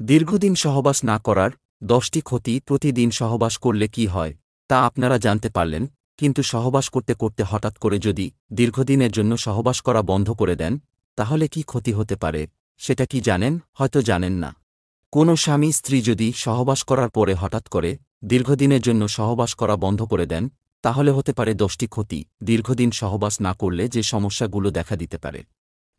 দীর্ঘদিন সহবাস না করার 10টি ক্ষতি। প্রতিদিন সহবাস করলে কি হয় তা আপনারা জানতে পারলেন, কিন্তু সহবাস করতে করতে হঠাৎ করে যদি দীর্ঘদিনের জন্য সহবাস করা বন্ধ করে দেন, তাহলে কি ক্ষতি হতে পারে সেটা কি জানেন? হয়তো জানেন না। কোনো স্বামী স্ত্রী যদি সহবাস করার পরে হঠাৎ করে দীর্ঘদিনের জন্য সহবাস করা বন্ধ করে দেন, তাহলে হতে পারে 10টি ক্ষতি। দীর্ঘদিন সহবাস না করলে যে সমস্যাগুলো দেখা দিতে পারে: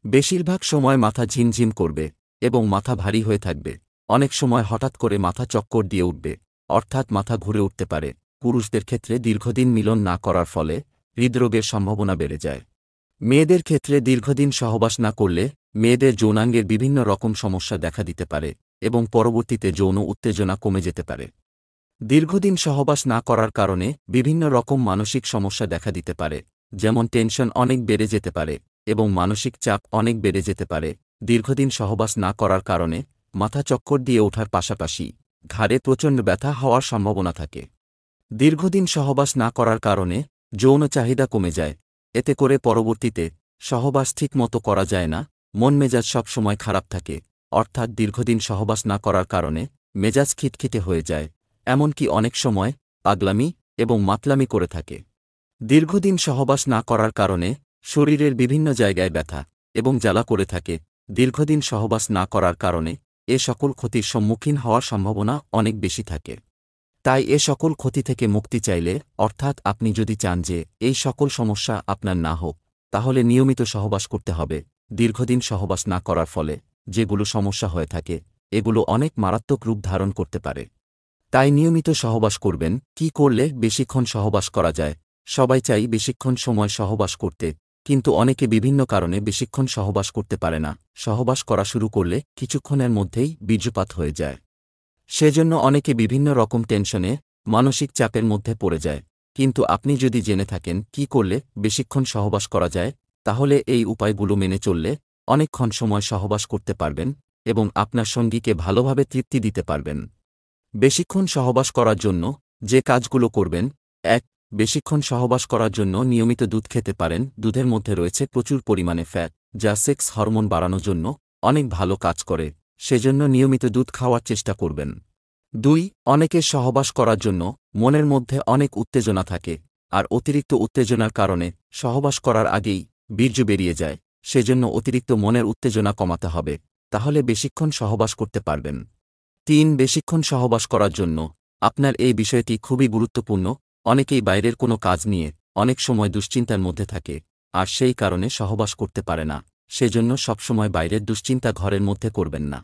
বেশিরভাগ সময় মাথা ঝিমঝিম করবে এবং মাথা ভারী হয়ে থাকবে। অনেক সময় হঠাৎ করে মাথা চক্কর দিয়ে উঠবে, অর্থাৎ মাথা ঘুরে উঠতে পারে। পুরুষদের ক্ষেত্রে দীর্ঘদিন মিলন না করার ফলে হৃদরোগের সম্ভাবনা বেড়ে যায়। মেয়েদের ক্ষেত্রে দীর্ঘদিন সহবাস না করলে মেয়েদের যৌনাঙ্গের বিভিন্ন রকম সমস্যা দেখা দিতে পারে এবং পরবর্তীতে যৌন উত্তেজনা কমে যেতে পারে। দীর্ঘদিন সহবাস না করার কারণে বিভিন্ন রকম মানসিক সমস্যা দেখা দিতে পারে, যেমন টেনশন অনেক বেড়ে যেতে পারে এবং মানসিক চাপ অনেক বেড়ে যেতে পারে। দীর্ঘদিন সহবাস না করার কারণে মাথা চক্কর দিয়ে ওঠার পাশাপাশি ঘাড়ে প্রচণ্ড ব্যথা হওয়ার সম্ভাবনা থাকে। দীর্ঘদিন সহবাস না করার কারণে যৌন চাহিদা কমে যায়, এতে করে পরবর্তীতে সহবাস ঠিকমতো করা যায় না। মন মেজাজ সবসময় খারাপ থাকে, অর্থাৎ দীর্ঘদিন সহবাস না করার কারণে মেজাজ খিটখিটে হয়ে যায়, এমনকি অনেক সময় পাগলামি এবং মাতলামি করে থাকে। দীর্ঘদিন সহবাস না করার কারণে শরীরের বিভিন্ন জায়গায় ব্যথা এবং জ্বালা করে থাকে। দীর্ঘদিন সহবাস না করার কারণে এ সকল ক্ষতির সম্মুখীন হওয়ার সম্ভাবনা অনেক বেশি থাকে। তাই এ সকল ক্ষতি থেকে মুক্তি চাইলে, অর্থাৎ আপনি যদি চান যে এই সকল সমস্যা আপনার না হোক, তাহলে নিয়মিত সহবাস করতে হবে। দীর্ঘদিন সহবাস না করার ফলে যেগুলো সমস্যা হয়ে থাকে, এগুলো অনেক মারাত্মক রূপ ধারণ করতে পারে। তাই নিয়মিত সহবাস করবেন। কি করলে বেশিক্ষণ সহবাস করা যায়? সবাই চাই বেশিক্ষণ সময় সহবাস করতে, কিন্তু অনেকে বিভিন্ন কারণে বেশিক্ষণ সহবাস করতে পারে না। সহবাস করা শুরু করলে কিছুক্ষণের মধ্যেই বীর্যপাত হয়ে যায়। সেজন্য অনেকে বিভিন্ন রকম টেনশনে, মানসিক চাপের মধ্যে পড়ে যায়। কিন্তু আপনি যদি জেনে থাকেন কি করলে বেশিক্ষণ সহবাস করা যায়, তাহলে এই উপায়গুলো মেনে চললে অনেকক্ষণ সময় সহবাস করতে পারবেন এবং আপনার সঙ্গীকে ভালোভাবে তৃপ্তি দিতে পারবেন। বেশিক্ষণ সহবাস করার জন্য যে কাজগুলো করবেন: ১. বেশিক্ষণ সহবাস করার জন্য নিয়মিত দুধ খেতে পারেন। দুধের মধ্যে রয়েছে প্রচুর পরিমাণে ফ্যাট, যা সেক্স হরমোন বাড়ানোর জন্য অনেক ভালো কাজ করে, সেজন্য নিয়মিত দুধ খাওয়ার চেষ্টা করবেন। ২. অনেকের সহবাস করার জন্য মনের মধ্যে অনেক উত্তেজনা থাকে, আর অতিরিক্ত উত্তেজনার কারণে সহবাস করার আগেই বীর্য বেরিয়ে যায়। সেজন্য অতিরিক্ত মনের উত্তেজনা কমাতে হবে, তাহলে বেশিক্ষণ সহবাস করতে পারবেন। ৩. বেশিক্ষণ সহবাস করার জন্য আপনার এই বিষয়টি খুবই গুরুত্বপূর্ণ। অনেকেই বাইরের কোনো কাজ নিয়ে অনেক সময় দুশ্চিন্তার মধ্যে থাকে, আর সেই কারণে সহবাস করতে পারে না। সেজন্য সবসময় বাইরের দুশ্চিন্তা ঘরের মধ্যে করবেন না।